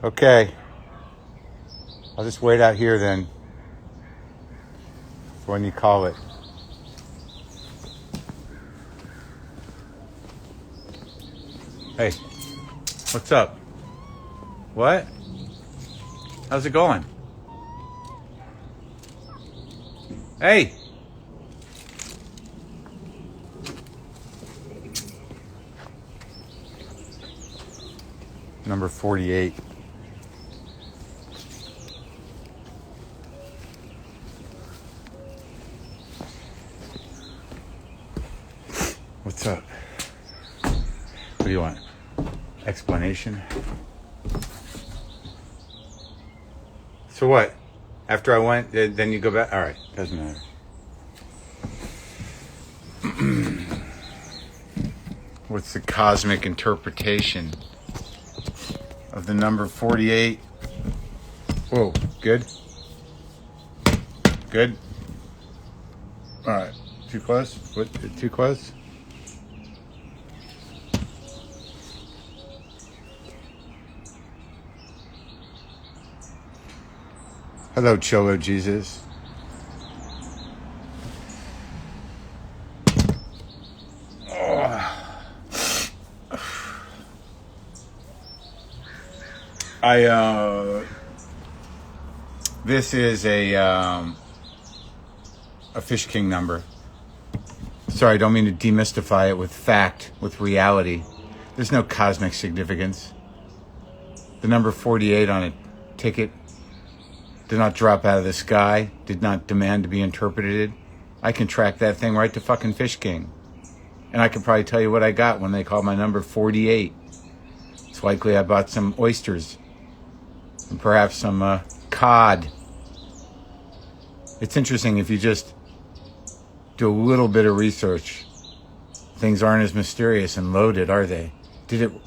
Okay. I'll just wait out here then for when you call it. Hey, what's up? What? How's it going? Hey! Number 48. What's up? What do you want? Explanation? So what? After I went, then you go back? All right, doesn't matter. What's the cosmic interpretation of the number 48? Whoa, good? Good? All right, too close? What, too close? Hello, Cholo Jesus. This is a Fish King number. Sorry, I don't mean to demystify it with fact, with reality. There's no cosmic significance. The number 48 on a ticket did not drop out of the sky, did not demand to be interpreted. I can track that thing right to fucking Fish King. And I can probably tell you what I got when they called my number 48. It's likely I bought some oysters and perhaps some cod. It's interesting if you just do a little bit of research. Things aren't as mysterious and loaded, are they?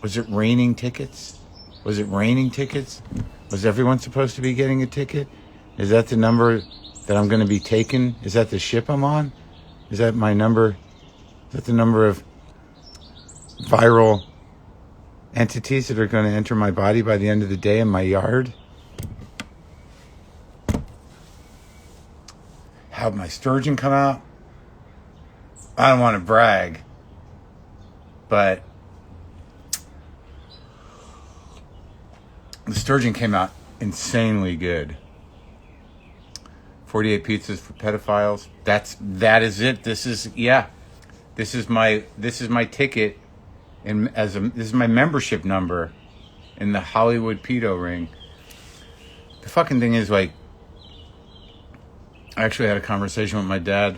Was it raining tickets? Was it raining tickets? Was everyone supposed to be getting a ticket? Is that the number that I'm going to be taking? Is that the ship I'm on? Is that my number? Is that the number of viral entities that are going to enter my body by the end of the day in my yard? How'd my sturgeon come out? I don't want to brag, but the sturgeon came out insanely good. 48 pizzas for pedophiles. That is it. This is my ticket, and this is my membership number in the Hollywood pedo ring. The fucking thing is, like, I actually had a conversation with my dad.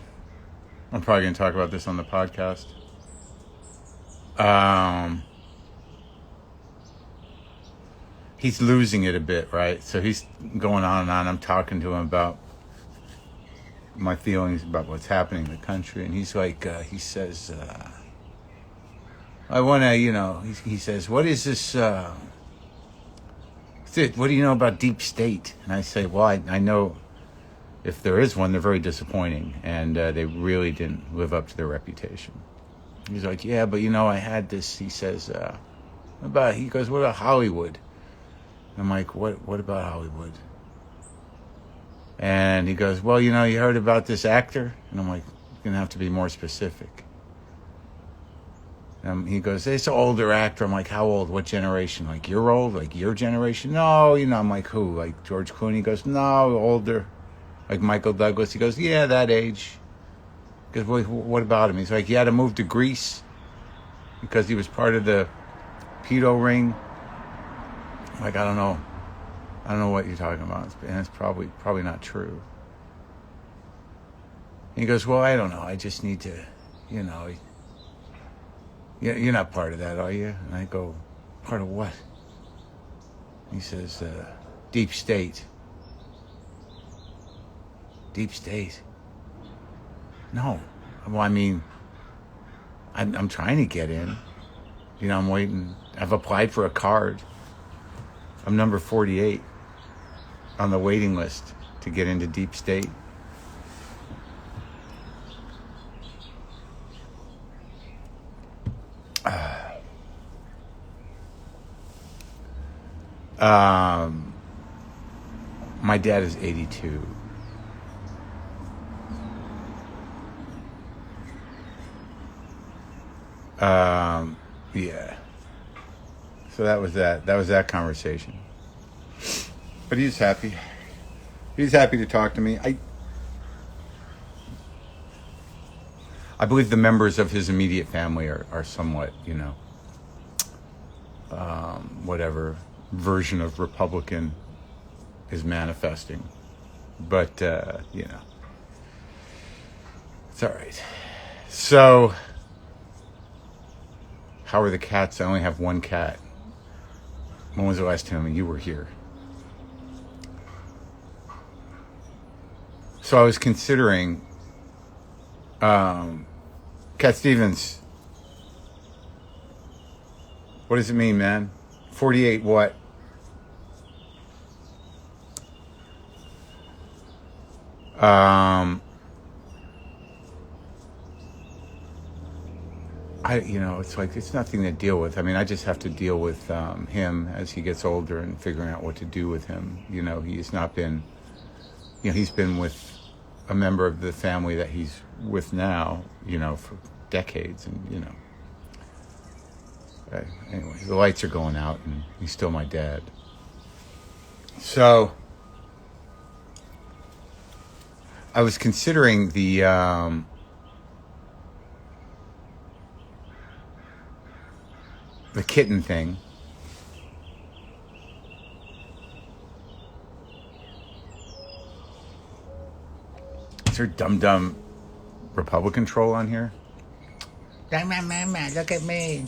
I'm probably going to talk about this on the podcast. He's losing it a bit, right? So he's going on and on. I'm talking to him about my feelings about what's happening in the country. And he's like, he says, I want to, he says, what is this, what do you know about deep state? And I say, well, I know if there is one, they're very disappointing. And they really didn't live up to their reputation. He's like, yeah, but I had this, he says, he goes, what about Hollywood? I'm like, what about Hollywood? And he goes, well, you heard about this actor? And I'm like, you're going to have to be more specific. He goes, it's an older actor. I'm like, how old? What generation? Like, you're old? Like, your generation? No, I'm like, who? Like, George Clooney? He goes, no, older. Like, Michael Douglas? He goes, yeah, that age. He goes, well, what about him? He's like, he had to move to Greece because he was part of the pedo ring. I'm like, I don't know what you're talking about. And it's probably not true. And he goes, well, I don't know. I just need to, you're not part of that, are you? And I go, part of what? He says, deep state. Deep state? No. Well, I mean, I'm trying to get in. I'm waiting. I've applied for a card. I'm number 48 on the waiting list to get into deep state. My dad is 82. Yeah. So that was that. That was that conversation. But he's happy. He's happy to talk to me. I believe the members of his immediate family are somewhat, whatever version of Republican is manifesting. But, it's all right. So, how are the cats? I only have one cat. When was the last time you were here? So I was considering, Cat Stevens, what does it mean, man? 48 what? It's like, it's nothing to deal with. I mean, I just have to deal with him as he gets older and figuring out what to do with him. He's not been, he's been with a member of the family that he's with now, for decades. And, anyway, the lights are going out and he's still my dad. So I was considering the kitten thing. Is there dumb Republican troll on here? Look at me.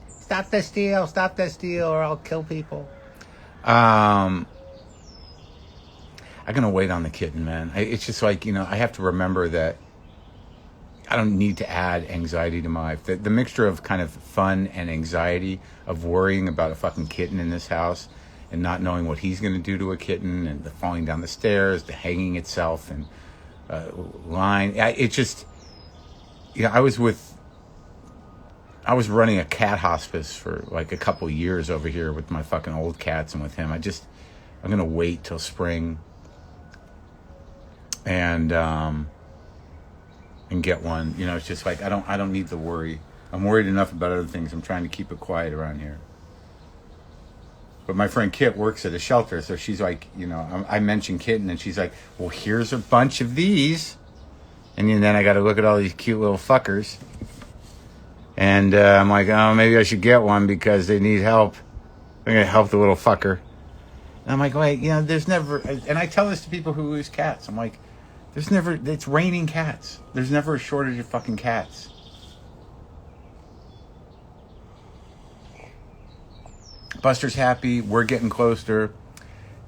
Stop the steal, or I'll kill people. I'm gonna wait on the kitten, man. It's just like, I have to remember that I don't need to add anxiety to my life. The mixture of kind of fun and anxiety of worrying about a fucking kitten in this house and not knowing what he's going to do to a kitten, and the falling down the stairs, the hanging itself, and lying. It just, I was running a cat hospice for like a couple years over here with my fucking old cats and with him. I'm going to wait till spring and get one. It's just like, I don't need to worry. I'm worried enough about other things. I'm trying to keep it quiet around here. But my friend Kit works at a shelter, so she's like, I mentioned kitten, and she's like, well, here's a bunch of these. And then I got to look at all these cute little fuckers. And I'm like, oh, maybe I should get one because they need help. I'm going to help the little fucker. And I'm like, wait, there's never, and I tell this to people who lose cats. I'm like, it's raining cats. There's never a shortage of fucking cats. Buster's happy. We're getting closer,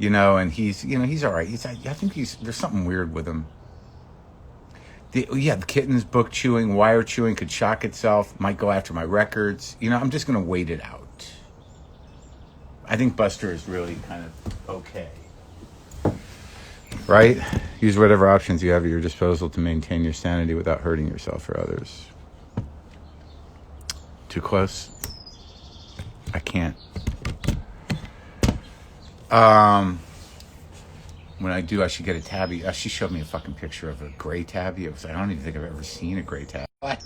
and he's all right. I think there's something weird with him. The kitten's book chewing, wire chewing, could shock itself, might go after my records. I'm just going to wait it out. I think Buster is really kind of okay. Right? Use whatever options you have at your disposal to maintain your sanity without hurting yourself or others. Too close? I can't. When I do, I should get a tabby. She showed me a fucking picture of a gray tabby. I don't even think I've ever seen a gray tabby. What?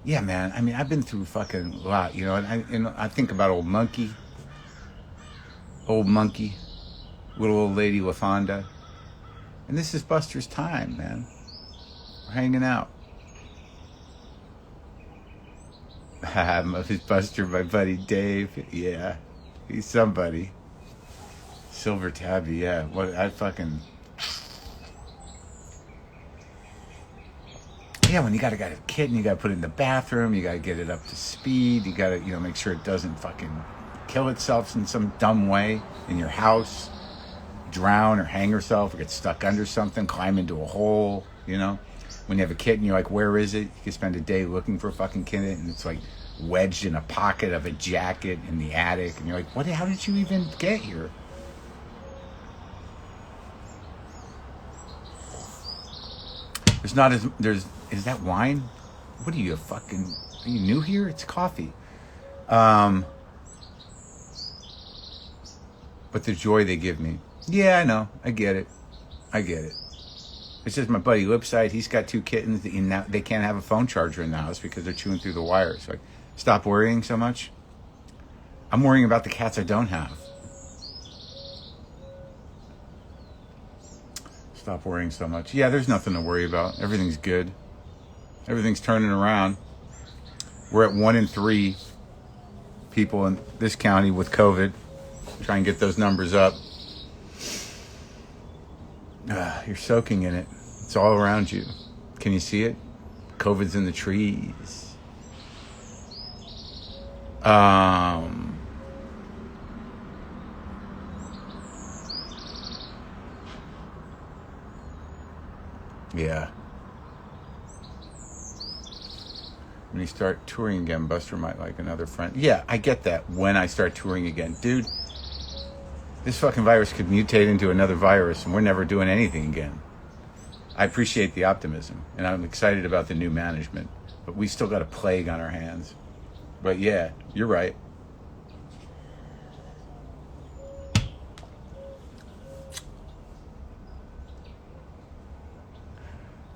Yeah, man. I mean, I've been through fucking a lot, and I think about old monkey, little old lady LaFonda. And this is Buster's time, man. We're hanging out. It's Buster, my buddy Dave. Yeah, he's somebody. Silver tabby, yeah. When you got a kitten, you got to put it in the bathroom. You got to get it up to speed. You got to, make sure it doesn't fucking kill itself in some dumb way in your house. Drown or hang herself or get stuck under something, climb into a hole, When you have a kitten, you're like, where is it? You can spend a day looking for a fucking kitten, and it's like wedged in a pocket of a jacket in the attic, and you're like, what? How did you even get here? Is that wine? What are you, are you new here? It's coffee. But the joy they give me. Yeah, I know. I get it. It's just my buddy Lipside. He's got 2 kittens. And now they can't have a phone charger in the house because they're chewing through the wires. So I stop worrying so much. I'm worrying about the cats I don't have. Stop worrying so much. Yeah, there's nothing to worry about. Everything's good. Everything's turning around. We're at 1 in 3 people in this county with COVID. Try and get those numbers up. You're soaking in it. It's all around you. Can you see it? COVID's in the trees. Yeah. When you start touring again, Buster might like another friend. Yeah, I get that when I start touring again. Dude, this fucking virus could mutate into another virus and we're never doing anything again. I appreciate the optimism and I'm excited about the new management, but we still got a plague on our hands. But yeah, you're right.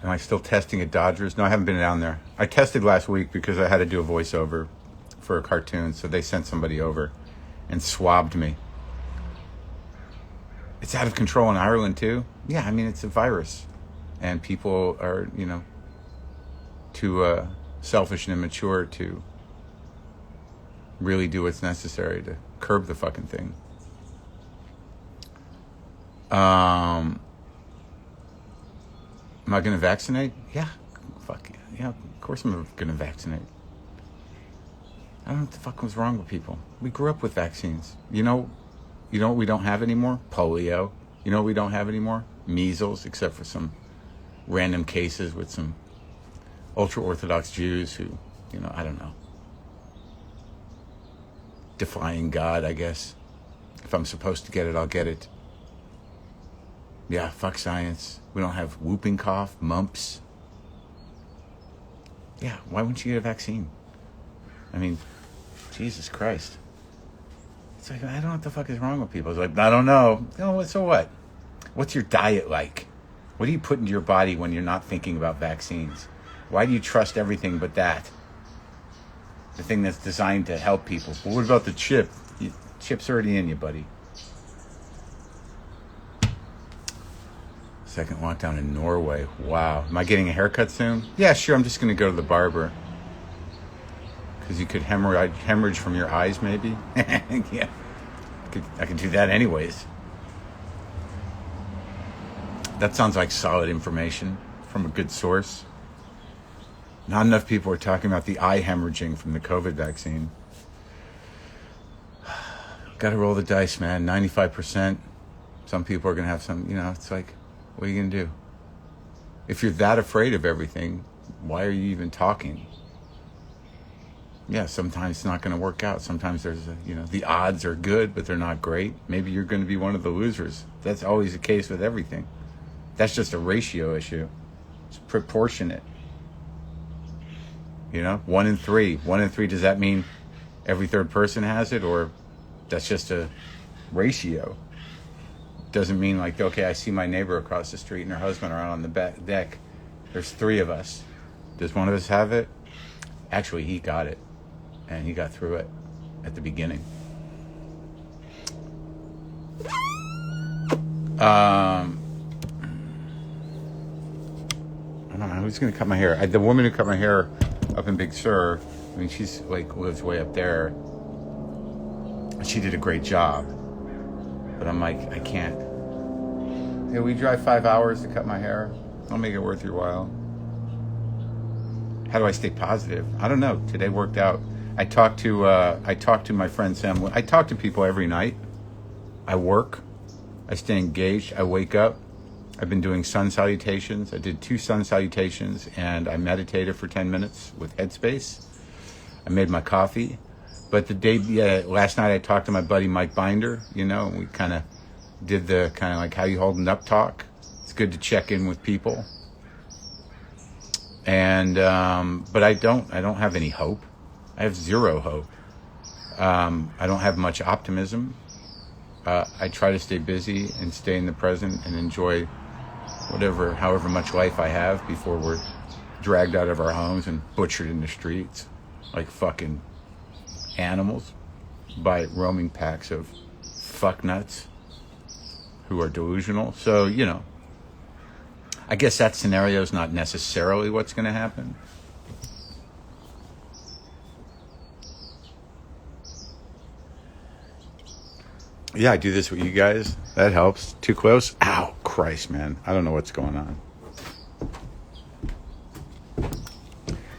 Am I still testing at Dodgers? No, I haven't been down there. I tested last week because I had to do a voiceover for a cartoon, so they sent somebody over and swabbed me. It's out of control in Ireland too. Yeah, I mean, it's a virus. And people are, too selfish and immature to really do what's necessary to curb the fucking thing. Am I going to vaccinate? Yeah. Fuck yeah. Yeah, of course I'm going to vaccinate. I don't know what the fuck was wrong with people. We grew up with vaccines. You know what we don't have anymore? Polio. You know what we don't have anymore? Measles, except for some random cases with some ultra-Orthodox Jews who, I don't know. Defying God, I guess. If I'm supposed to get it, I'll get it. Yeah, fuck science. We don't have whooping cough, mumps. Yeah, why wouldn't you get a vaccine? I mean, Jesus Christ. It's like, I don't know what the fuck is wrong with people. It's like, I don't know. So what? What's your diet like? What do you put into your body when you're not thinking about vaccines? Why do you trust everything but that? The thing that's designed to help people. But what about the chip? Chip's already in you, buddy. Second lockdown in Norway. Wow. Am I getting a haircut soon? Yeah, sure. I'm just going to go to the barber. Because you could hemorrhage from your eyes, maybe. Yeah. I could do that anyways. That sounds like solid information from a good source. Not enough people are talking about the eye hemorrhaging from the COVID vaccine. Got to roll the dice, man. 95%. Some people are going to have some, it's like, what are you going to do? If you're that afraid of everything, why are you even talking? Yeah, sometimes it's not going to work out. Sometimes there's, the odds are good, but they're not great. Maybe you're going to be one of the losers. That's always the case with everything. That's just a ratio issue. It's proportionate. 1 in 3. 1 in 3, does that mean every third person has it? Or that's just a ratio? Doesn't mean like, okay, I see my neighbor across the street and her husband are out on the deck. There's 3 of us. Does one of us have it? Actually, he got it. And he got through it at the beginning. I don't know who's going to cut my hair. The woman who cut my hair up in Big Sur, I mean, she's lives way up there. She did a great job. But I'm like, I can't. Hey, we drive 5 hours to cut my hair. I'll make it worth your while. How do I stay positive? I don't know. Today worked out. I talked to my friend Sam. I talk to people every night. I work. I stay engaged. I wake up. I've been doing sun salutations. I did 2 sun salutations and I meditated for 10 minutes with Headspace. I made my coffee. But last night I talked to my buddy Mike Binder, and we kind of did the kind of like how you holding up talk. It's good to check in with people. And, but I don't have any hope. I have zero hope. I don't have much optimism. I try to stay busy and stay in the present and enjoy however much life I have before we're dragged out of our homes and butchered in the streets like fucking animals by roaming packs of fucknuts who are delusional. So, I guess that scenario is not necessarily what's going to happen. Yeah, I do this with you guys. That helps. Too close? Ow, Christ, man. I don't know what's going on.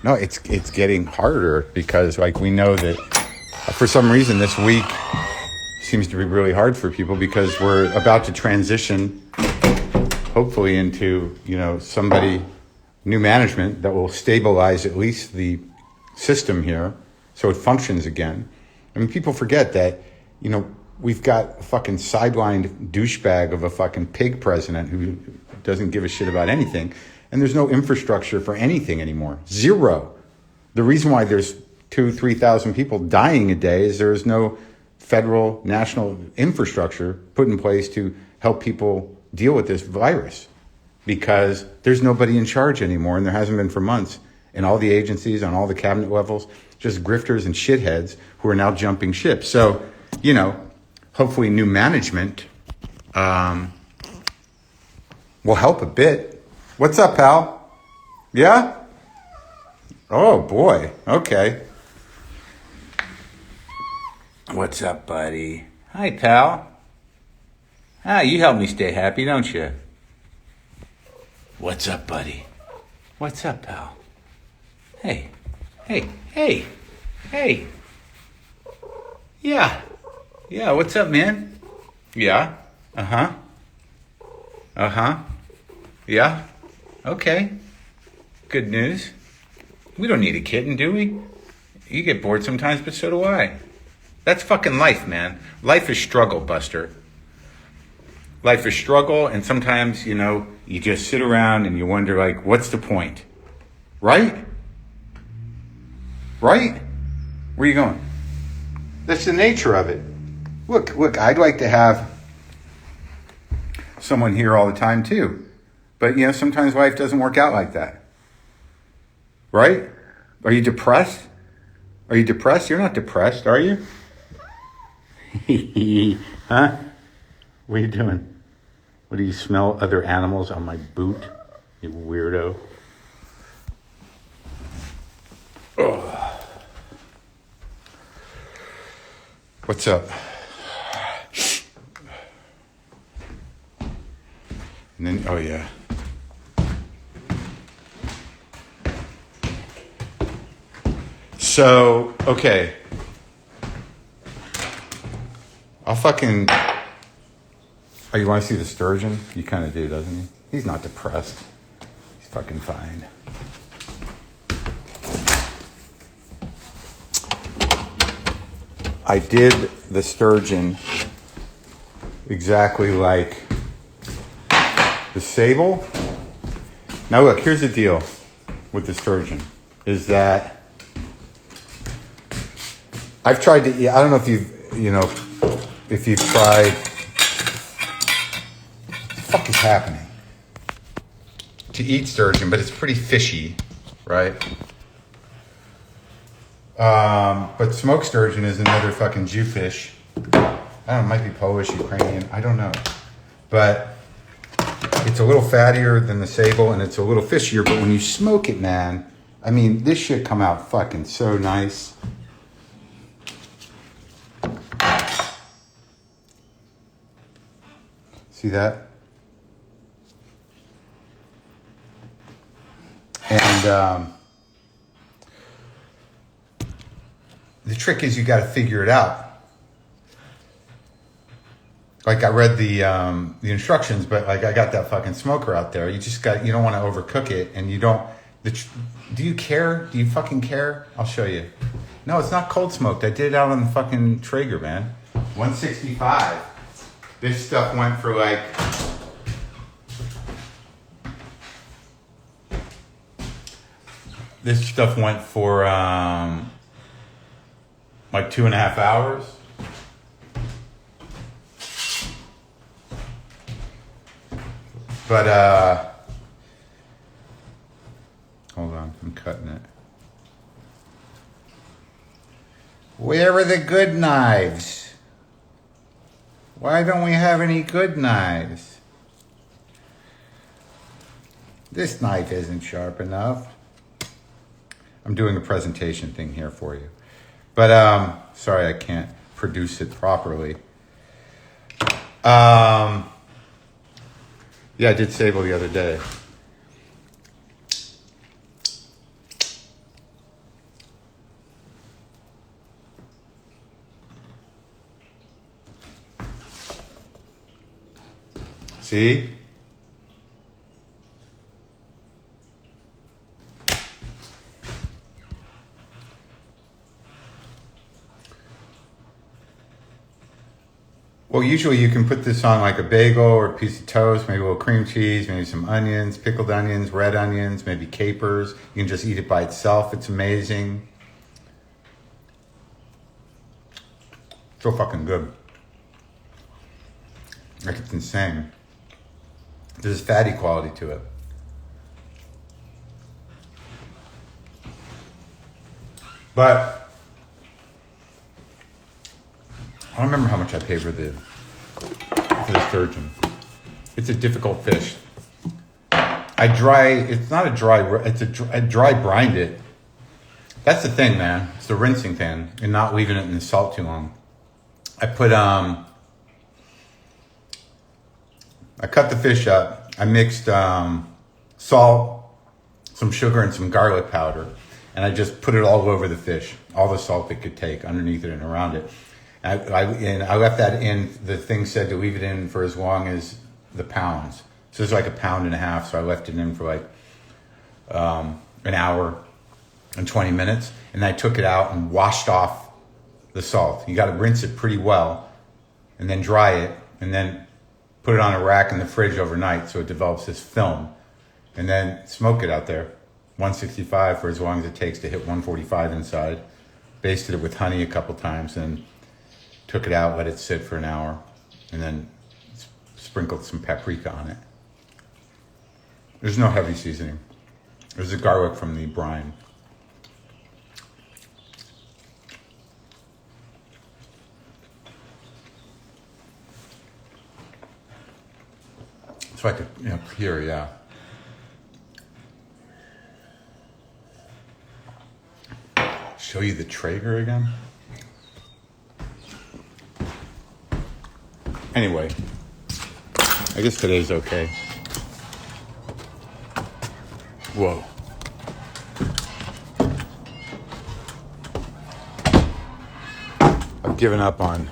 No, it's getting harder because, we know that for some reason this week seems to be really hard for people because we're about to transition, hopefully, into, new management that will stabilize at least the system here so it functions again. I mean, people forget that, we've got a fucking sidelined douchebag of a fucking pig president who doesn't give a shit about anything. And there's no infrastructure for anything anymore. Zero. The reason why there's 2,000-3,000 people dying a day is there is no federal, national infrastructure put in place to help people deal with this virus. Because there's nobody in charge anymore, and there hasn't been for months. In all the agencies, on all the cabinet levels, just grifters and shitheads who are now jumping ship. So, hopefully new management will help a bit. What's up, pal? Yeah? Oh, boy. Okay. What's up, buddy? Hi, pal. You help me stay happy, don't you? What's up, buddy? What's up, pal? Hey. Yeah, what's up, man? Yeah. Uh-huh. Yeah. Okay. Good news. We don't need a kitten, do we? You get bored sometimes, but so do I. That's fucking life, man. Life is struggle, Buster. Life is struggle, and sometimes, you just sit around and you wonder, what's the point? Right? Right? Where are you going? That's the nature of it. Look, I'd like to have someone here all the time too. But, sometimes life doesn't work out like that. Right? Are you depressed? You're not depressed, are you? Huh? What are you doing? What, do you smell other animals on my boot? You weirdo. Oh. What's up? And then, oh yeah. So, okay. I'll fucking... Oh, you want to see the sturgeon? You kind of do, doesn't he? He's not depressed. He's fucking fine. I did the sturgeon exactly like the sable. Now look, here's the deal with the sturgeon, is that I've tried to eat, I don't know if you've tried, what the fuck is happening? To eat sturgeon, but it's pretty fishy, right? But smoked sturgeon is another fucking Jewfish. I don't know, it might be Polish, Ukrainian, I don't know. But it's a little fattier than the sable and it's a little fishier, but when you smoke it, man, I mean, this shit come out fucking so nice. See that? And the trick is you got to figure it out. Like I read the instructions, but like I got that fucking smoker out there. You don't want to overcook it, and you don't. Do you care? Do you fucking care? I'll show you. No, it's not cold smoked. I did it out on the fucking Traeger, man. 165. This stuff went for like. This stuff went for like like 2.5 hours. But, hold on, I'm cutting it. Where are the good knives? Why don't we have any good knives? This knife isn't sharp enough. I'm doing a presentation thing here for you. But, sorry I can't produce it properly. Yeah, I did sable the other day. See? Well, usually you can put this on like a bagel or a piece of toast, maybe a little cream cheese, maybe some onions, pickled onions, red onions, maybe capers. You can just eat it by itself. It's amazing. So fucking good. Like, it's insane. There's a fatty quality to it. But I don't remember how much I paid for the sturgeon. It's a difficult fish. It's not a dry, I dry brined it. That's the thing, man. It's the rinsing thing and not leaving it in the salt too long. I cut the fish up. I mixed salt, some sugar, and some garlic powder. And I just put it all over the fish, all the salt it could take underneath it and around it. And I left that in. The thing said to leave it in for as long as the pounds. So it's like 1.5 pounds. So I left it in for like an hour and 20 minutes. And I took it out and washed off the salt. You got to rinse it pretty well and then dry it and then put it on a rack in the fridge overnight so it develops this film. And then smoke it out there. 165 for as long as it takes to hit 145 inside. Basted it with honey a couple times and took it out, let it sit for an hour, and then sprinkled some paprika on it. There's no heavy seasoning. There's the garlic from the brine. So I could, here, yeah. Show you the Traeger again. Anyway, I guess today's okay. Whoa. I've given up on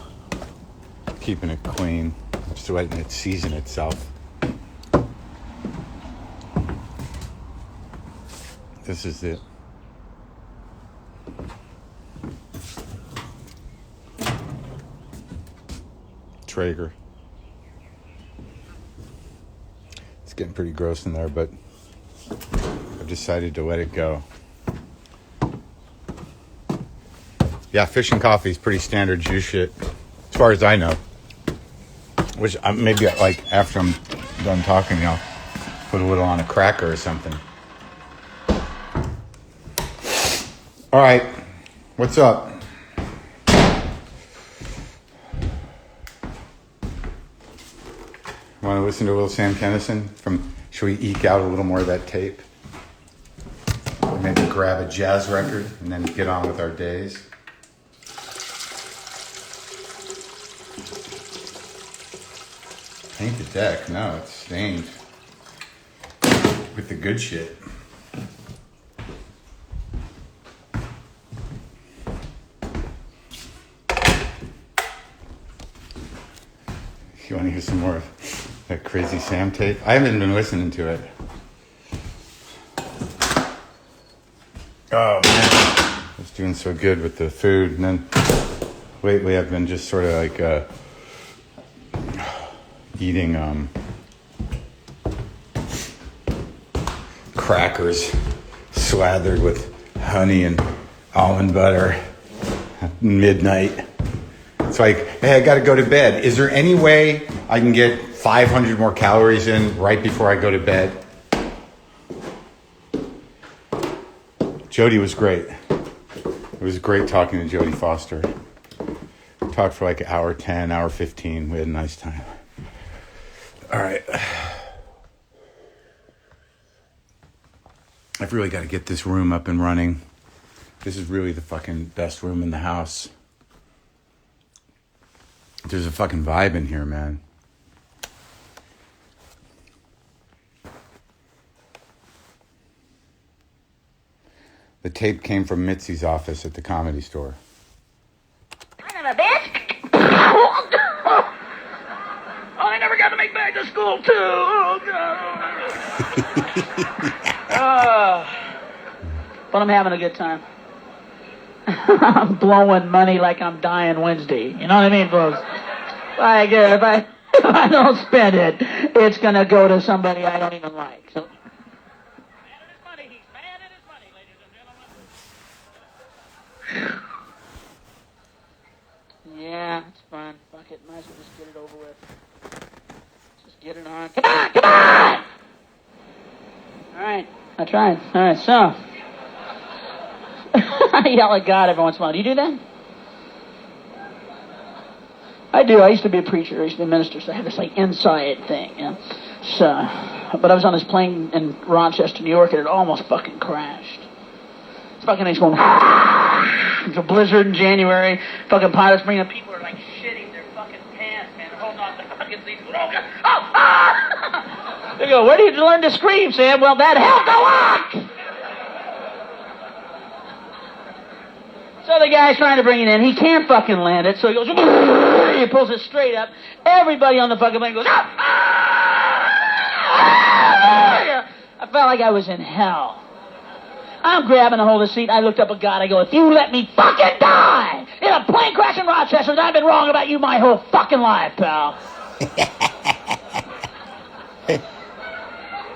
keeping it clean. I'm just letting it season itself. This is it. Traeger. It's getting pretty gross in there, but I've decided to let it go. Yeah, fish and coffee is pretty standard Jew shit, as far as I know. Which maybe like after I'm done talking, I'll put a little on a cracker or something. All right, what's up? Want to listen to a little Sam Kinison from? Should we eke out a little more of that tape? Or maybe grab a jazz record and then get on with our days. Paint the deck? No, it's stained with the good shit. You want to hear some more of that crazy Sam tape? I haven't been listening to it. Oh man, I was doing so good with the food, and then lately I've been just sort of like eating crackers slathered with honey and almond butter. midnight. It's like, hey, I got to go to bed. Is there any way I can get 500 more calories in right before I go to bed? Jodie was great. It was great talking to Jodie Foster. We talked for like hour 10, hour 15. We had a nice time. All right. I've really got to get this room up and running. This is really the fucking best room in the house. There's a fucking vibe in here, man. The tape came from Mitzi's office at the Comedy Store. Son of a bitch! Oh, I never got to make back to school, too! Oh, God. But I'm having a good time. I'm blowing money like I'm dying Wednesday. You know what I mean, folks? Like, if I don't spend it, it's going to go to somebody I don't even like. So. Yeah, it's fun. Fuck it. Might as well just get it over with. Just get it on. Come on! Come on! Alright. I tried. Alright, so. I yell at God every once in a while. Do you do that? I do. I used to be a preacher. I used to be a minister, so I had this, like, inside thing, you know? So, but I was on this plane in Rochester, New York, and it almost fucking crashed. Fucking thing's going. It's a blizzard in January. Fucking pilots bringing up. People are like shitting their fucking pants, man. They're holding on to the fucking seats. Oh, God. Oh, ah! They go, where did you learn to scream, Sam? Well, that helped a lot! So the guy's trying to bring it in. He can't fucking land it. So he goes. He pulls it straight up. Everybody on the fucking plane goes. Ah! Ah! I felt like I was in hell. I'm grabbing a hold of the seat. I looked up at God. I go, if you let me fucking die in a plane crash in Rochester, then I've been wrong about you my whole fucking life, pal.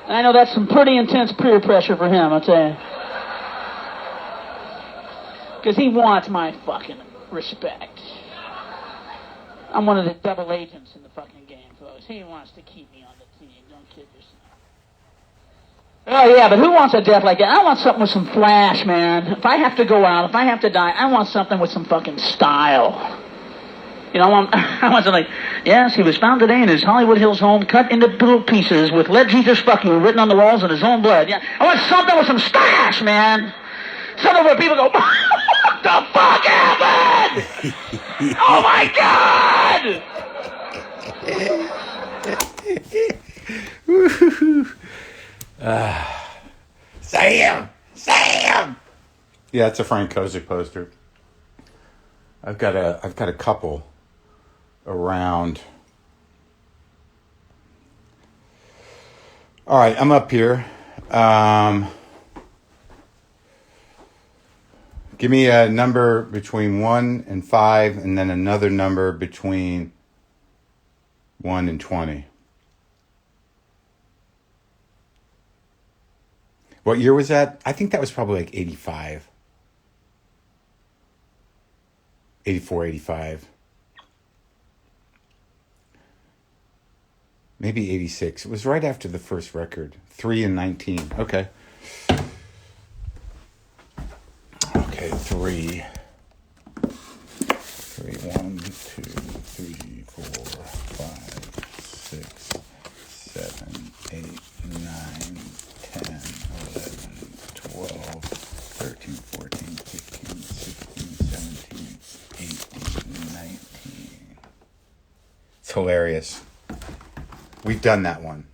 I know that's some pretty intense peer pressure for him, I'll tell you. Because he wants my fucking respect. I'm one of the double agents in the fucking game, folks. He wants to keep me on the team. Don't kid yourself. Oh, yeah, but who wants a death like that? I want something with some flash, man. If I have to go out, if I have to die, I want something with some fucking style. You know, I want something like, yes, he was found today in his Hollywood Hills home, cut into little pieces with "Let Jesus fuck you" written on the walls in his own blood. Yeah, I want something with some stash, man. Something where people go, what the fuck happened? Oh, my God! Sam! Yeah, it's a Frank Kozik poster. I've got a couple around. All right, I'm up here. Give me a number between 1 and 5, and then another number between 1 and 20. What year was that? I think that was probably like 85. 84, 85. Maybe 86. It was right after the first record. 3 and 19. Okay. Okay, 3. 3, 1, 2, 3, 4, 5, 6, 7, 8, 9, 10, 11, 12, 13, 14, 15, 16, 17, 18, 19. It's hilarious. We've done that one.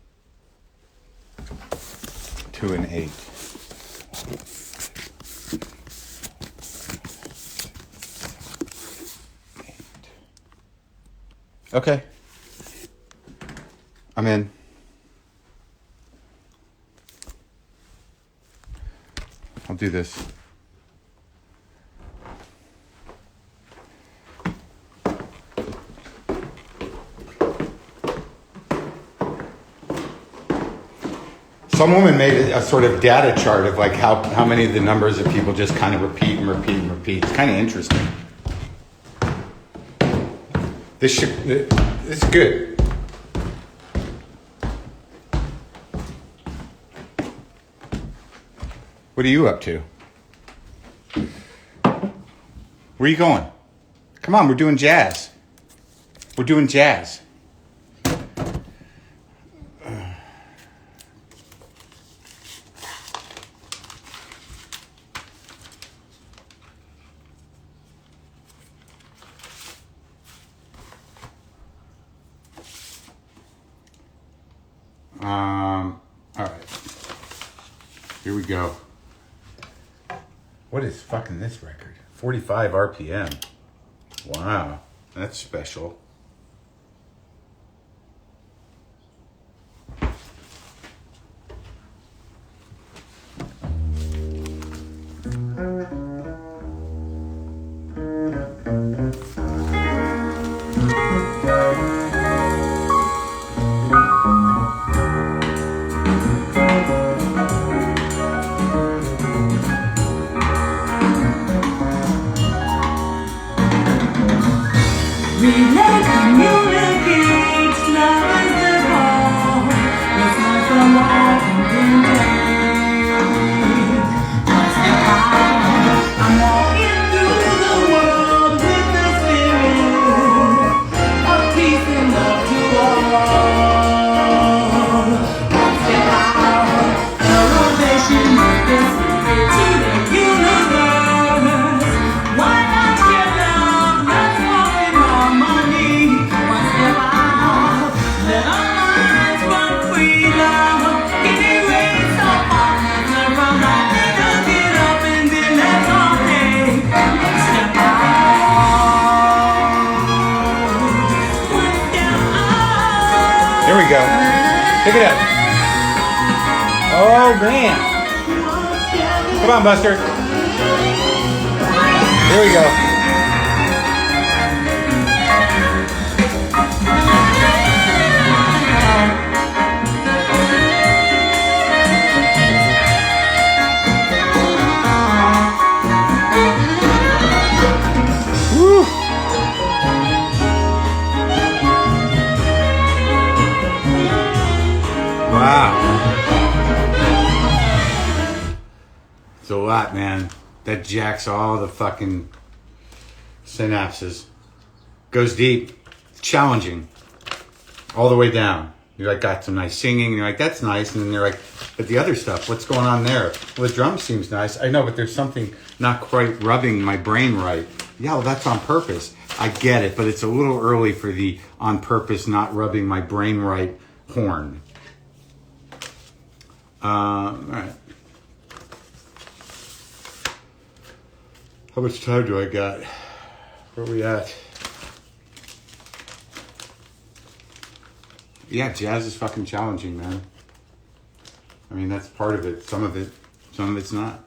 2 and 8. Okay. I'm in. I'll do this. Some woman made a sort of data chart of like how many of the numbers of people just kind of repeat and repeat and repeat. It's kind of interesting. This is good. What are you up to? Where are you going? Come on, we're doing jazz. We're doing jazz. All right. Here we go. What is fucking this record? 45 RPM. Wow, that's special. Relay communicates love is the call. Let's learn from all and then take one step out. I'm walking through the world with the spirit of peace and love to all. One step out. Elevation is the secret to the universe. Why not share love? Let's walk in harmony. One step out. Let our minds run free. Love can erase all problems. Learn from life and just get up and then let's all take one step out. One step out. Here we go. Pick it up. Oh, man. Come on, Buster. Here we go. Woo. Wow. It's a lot, man. That jacks all the fucking synapses. Goes deep. Challenging. All the way down. You're like, got some nice singing. And you're like, that's nice. And then you're like, but the other stuff, what's going on there? Well, the drum seems nice. I know, but there's something not quite rubbing my brain right. Yeah, well, that's on purpose. I get it, but it's a little early for the on purpose not rubbing my brain right horn. All right. How much time do I got? Where are we at? Yeah, jazz is fucking challenging, man. I mean, that's part of it. Some of it's not.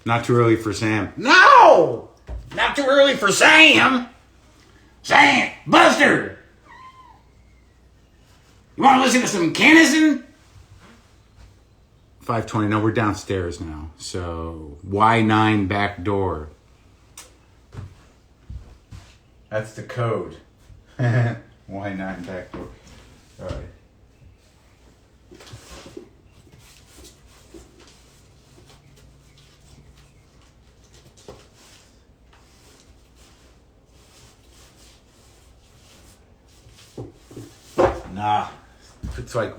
Not too early for Sam. No! Not too early for Sam! Sam! Buster! You want to listen to some Kennison? 5:20. No, we're downstairs now. So, Y9 back door. That's the code. Y9 back door. All right. Nah. It's like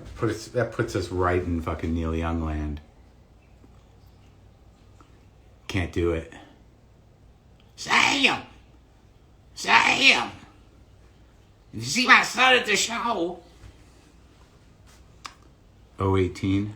that puts us right in fucking Neil Young land. Can't do it. Sam! Sam! Did you see my son at the show? 018.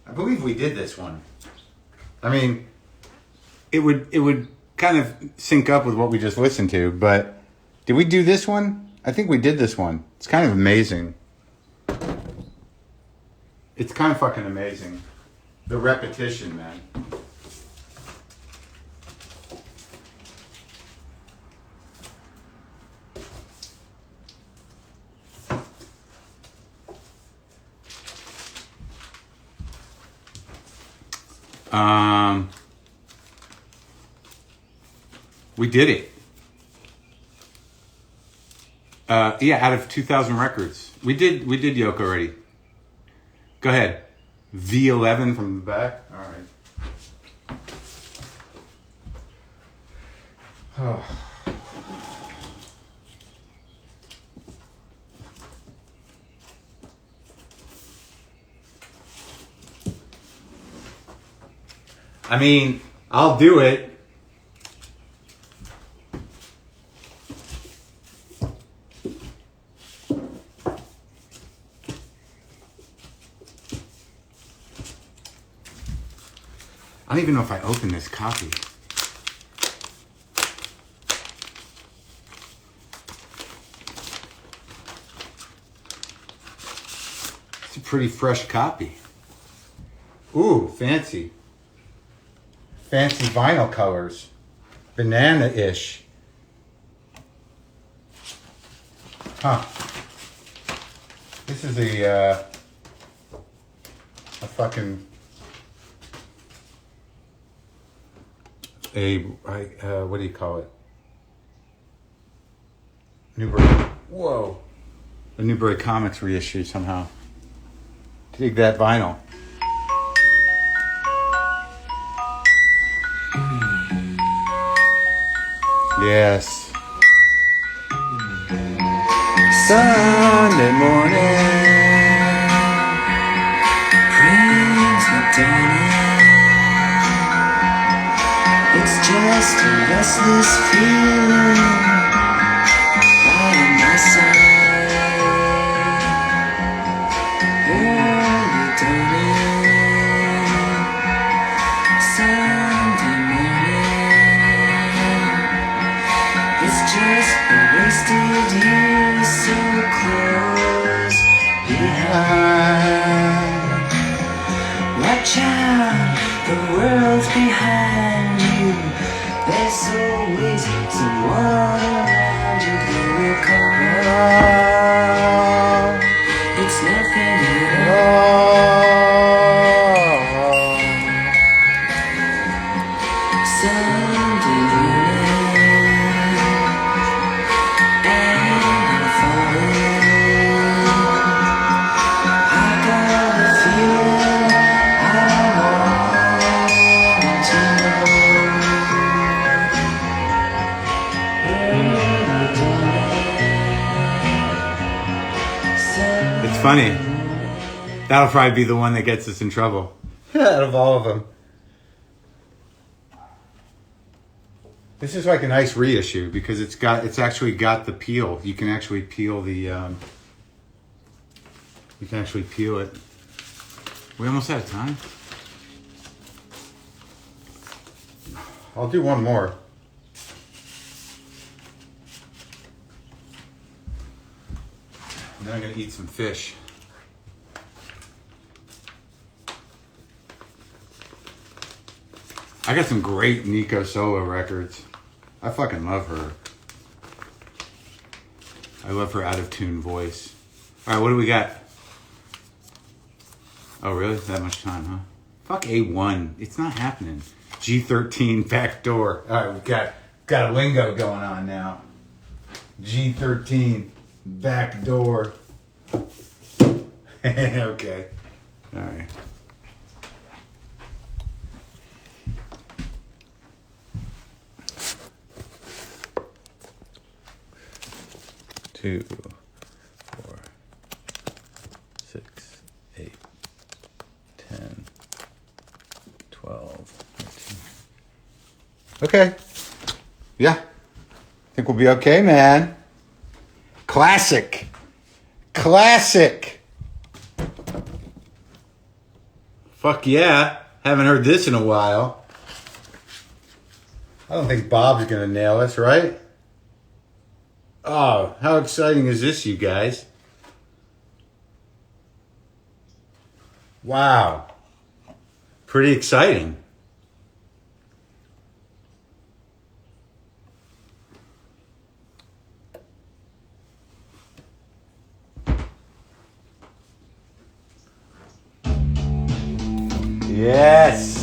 I believe we did this one. I mean, it would kind of sync up with what we just listened to, but Did we do this one? I think we did this one. It's kind of amazing. It's kind of fucking amazing. The repetition, man. We did it. Yeah, out of 2,000 records. We did Yoko already. Go ahead. V11 from the back. All right. Oh. I mean, I'll do it. I don't even know if I opened this copy. It's a pretty fresh copy. Ooh, fancy. Fancy vinyl colors. Banana-ish. Huh. This is a fucking... what do you call it? Newbury. Whoa. A Newbury Comics reissue somehow. Dig that vinyl. Yes. Sunday morning brings the dawning. It's just a restless feeling by my side. Early dawning, Sunday morning. It's just a wasted year so close behind. Watch out, the world's behind you. There's always someone around you who will come. It's nothing at all. Sunday morning, and I'm falling. I got a feeling I want to know. It's funny. That'll probably be the one that gets us in trouble. Out of all of them. This is like a nice reissue because it's actually got the peel. You can actually peel the you can actually peel it. We almost out of time. I'll do one more. And then I'm gonna eat some fish. I got some great Nico solo records. I fucking love her. I love her out of tune voice. All right, what do we got? Oh, really? That much time, huh? Fuck A1. It's not happening. G13 backdoor. All right, we've got a lingo going on now. G13 backdoor. Okay. All right. Two, 4, 6, 8, 10, 12, 13. Okay. Yeah. I think we'll be okay, man. Classic. Classic. Fuck yeah. Haven't heard this in a while. I don't think Bob's gonna nail us, right? Oh, how exciting is this, you guys? Wow. Pretty exciting. Yes.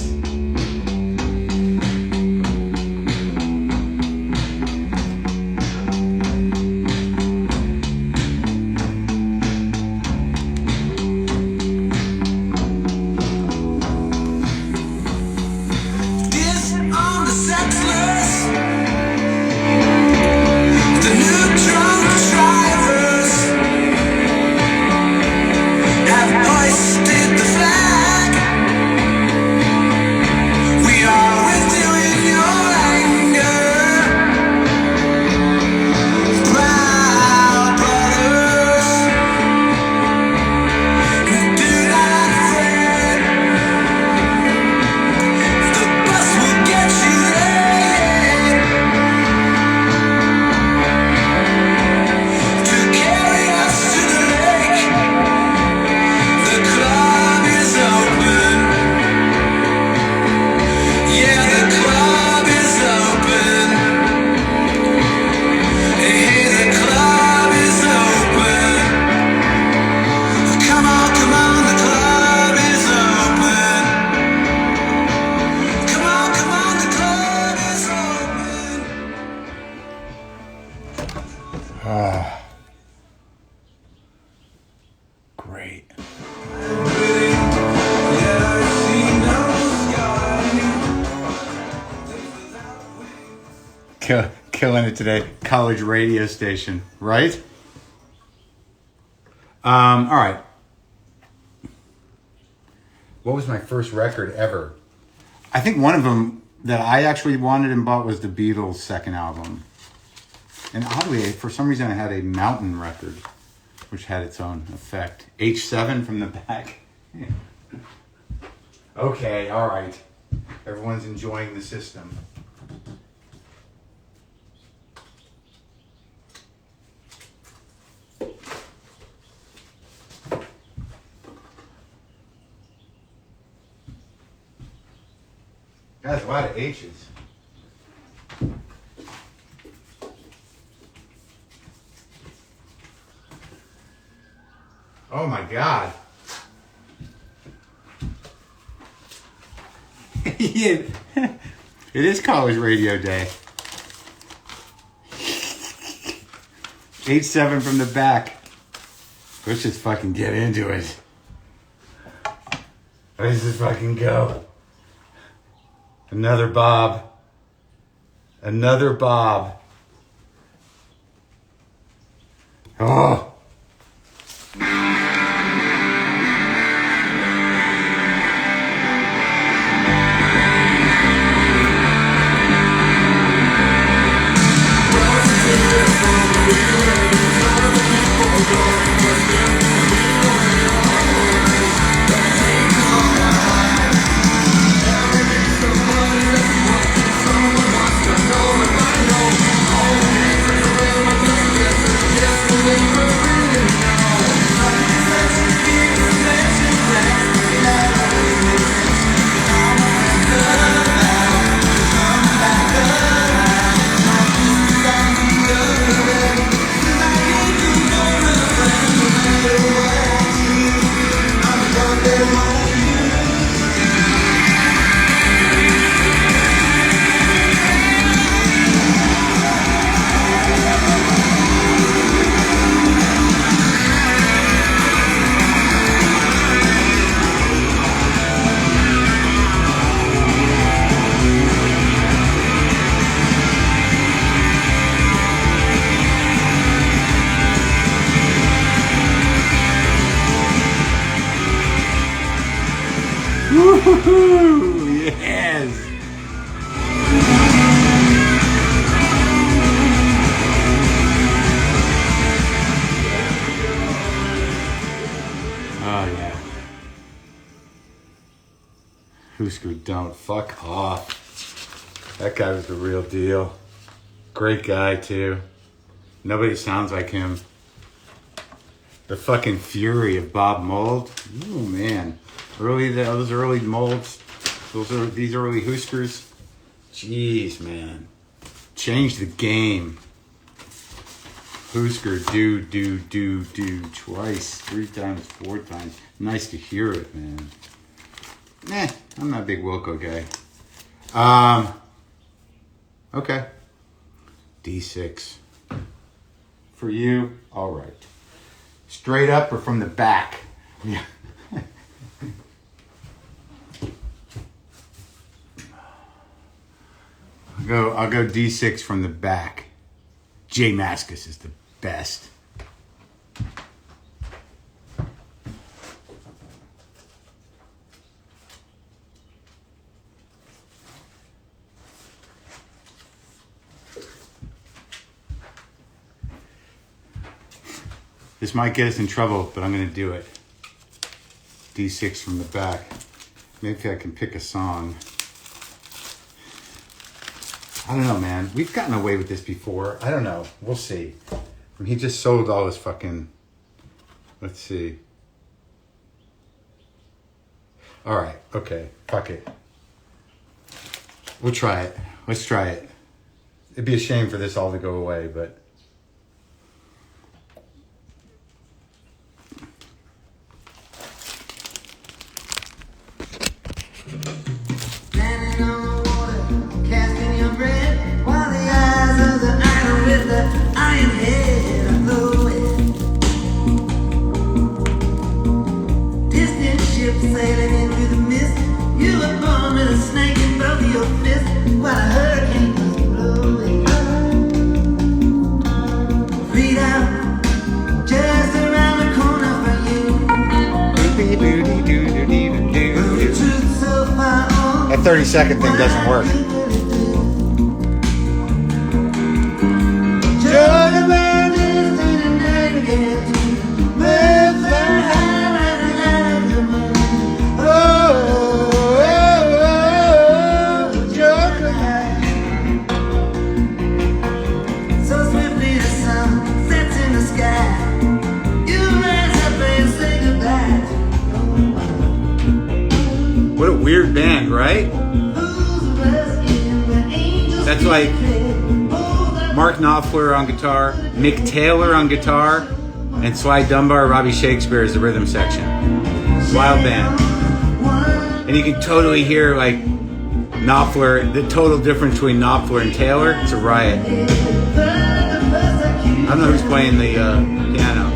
This on the settlers, the new drunk drivers have hoisted the flag. We are with you in your anger, proud brothers who do not fret. The bus will get you there to carry us to the lake. The club is open. Yeah, the club is open. Hey, the club is open. Come on, the club is open. Come on, the club is open. Great. Killing it today. College radio station, right? All right. What was my first record ever? I think one of them that I actually wanted and bought was the Beatles' second album. And oddly, for some reason, I had a Mountain record, which had its own effect. H7 from the back. Okay, all right. Everyone's enjoying the system. That's a lot of H's. Oh my God. Yeah. It is college radio day. H7 from the back. Let's just fucking get into it. Let's just fucking go. Another Bob. Another Bob. Oh. Woohoo! Yes! Oh yeah. Husker, don't fuck off. That guy was the real deal. Great guy too. Nobody sounds like him. The fucking fury of Bob Mould. Oh man, those early Moulds. These early Huskers. Jeez, man, changed the game. Husker, do twice, 3 times, 4 times. Nice to hear it, man. I'm not a big Wilco guy. Okay. D6. For you, all right. Straight up or from the back? Yeah. I'll go D6 from the back. J Maskus is the best. This might get us in trouble, but I'm going to do it. D6 from the back. Maybe I can pick a song. I don't know, man. We've gotten away with this before. I don't know. We'll see. He just sold all his fucking... Let's see. All right. Okay. Fuck it. We'll try it. Let's try it. It'd be a shame for this all to go away, but... That 30-second thing doesn't work. What a weird band, right? That's like Mark Knopfler on guitar, Mick Taylor on guitar, and Sly Dunbar, Robbie Shakespeare is the rhythm section. Wild band. And you can totally hear like Knopfler, the total difference between Knopfler and Taylor. It's a riot. I don't know who's playing the piano.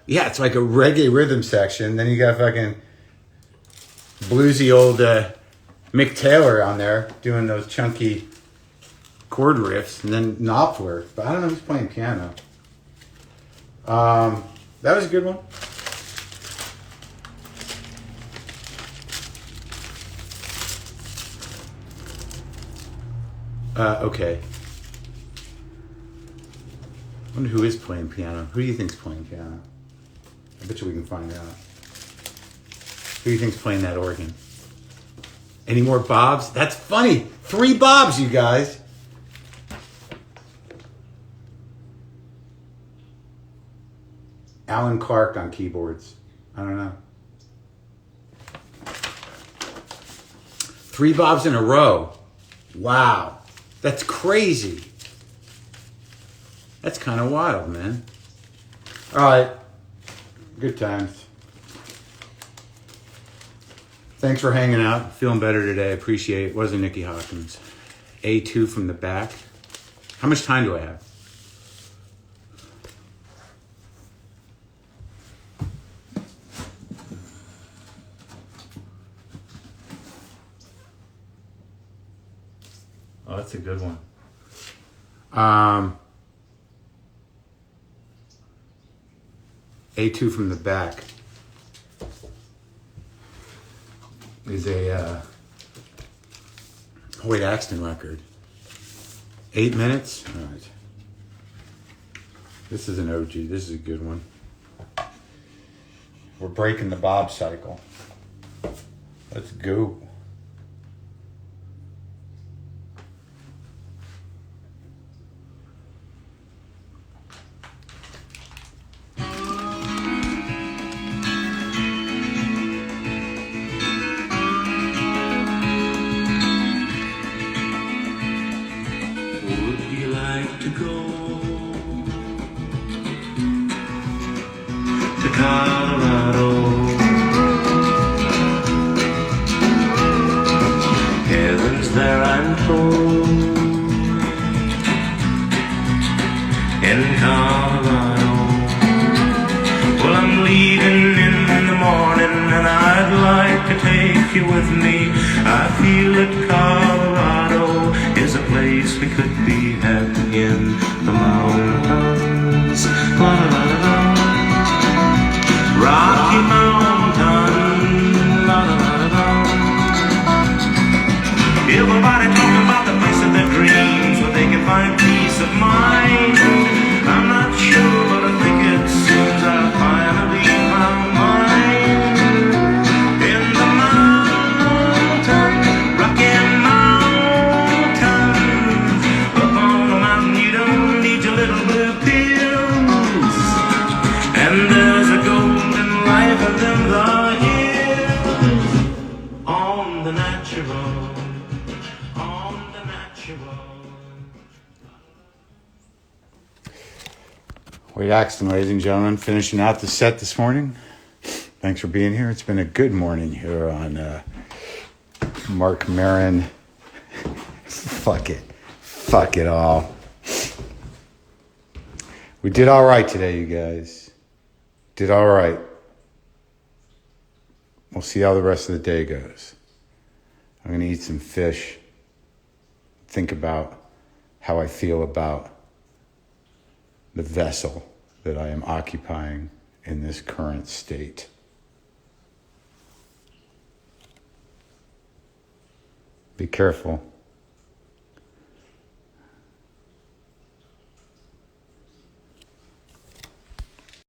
Yeah, it's like a reggae rhythm section. Then you got fucking bluesy old Mick Taylor on there doing those chunky chord riffs, and then Knopfler. But I don't know who's playing piano. That was a good one. Okay. I wonder who is playing piano. Who do you think's playing piano? I bet you we can find out. Who do you think's playing that organ? Any more Bobs? That's funny. 3 Bobs, you guys. Alan Clark on keyboards. I don't know. 3 Bobs in a row. Wow. That's crazy. That's kind of wild, man. All right. Good times. Thanks for hanging out. Feeling better today. Appreciate it. Wasn't Nicky Hawkins. A2 from the back. How much time do I have? Oh, that's a good one. A2 from the back is a Hoyt Axton record. 8 minutes? All right. This is an OG. This is a good one. We're breaking the Bob cycle. Let's go. Would you like to go to Colorado? Heaven's there, I'm told, in Colorado. Well, I'm leaving in the morning, and I'd like to take you with me. I feel that Colorado is a place we could be happy in the mountains. La la la la la. Rocky Mountain. La la la la la. Everybody talking about the place of their dreams, where they can find peace of mind. I'm not sure, but I think it seems I finally found mine. In the mountain, Rocky Mountain. Up on the mountain, you don't need your little blue pills. And there's a golden life within the hills. On the natural. On the natural. Axton, ladies and gentlemen, finishing out the set this morning. Thanks for being here. It's been a good morning here on Marc Maron. Fuck it all. We did all right today, you guys. Did all right. We'll see how the rest of the day goes. I'm going to eat some fish. Think about how I feel about the vessel that I am occupying in this current state. Be careful.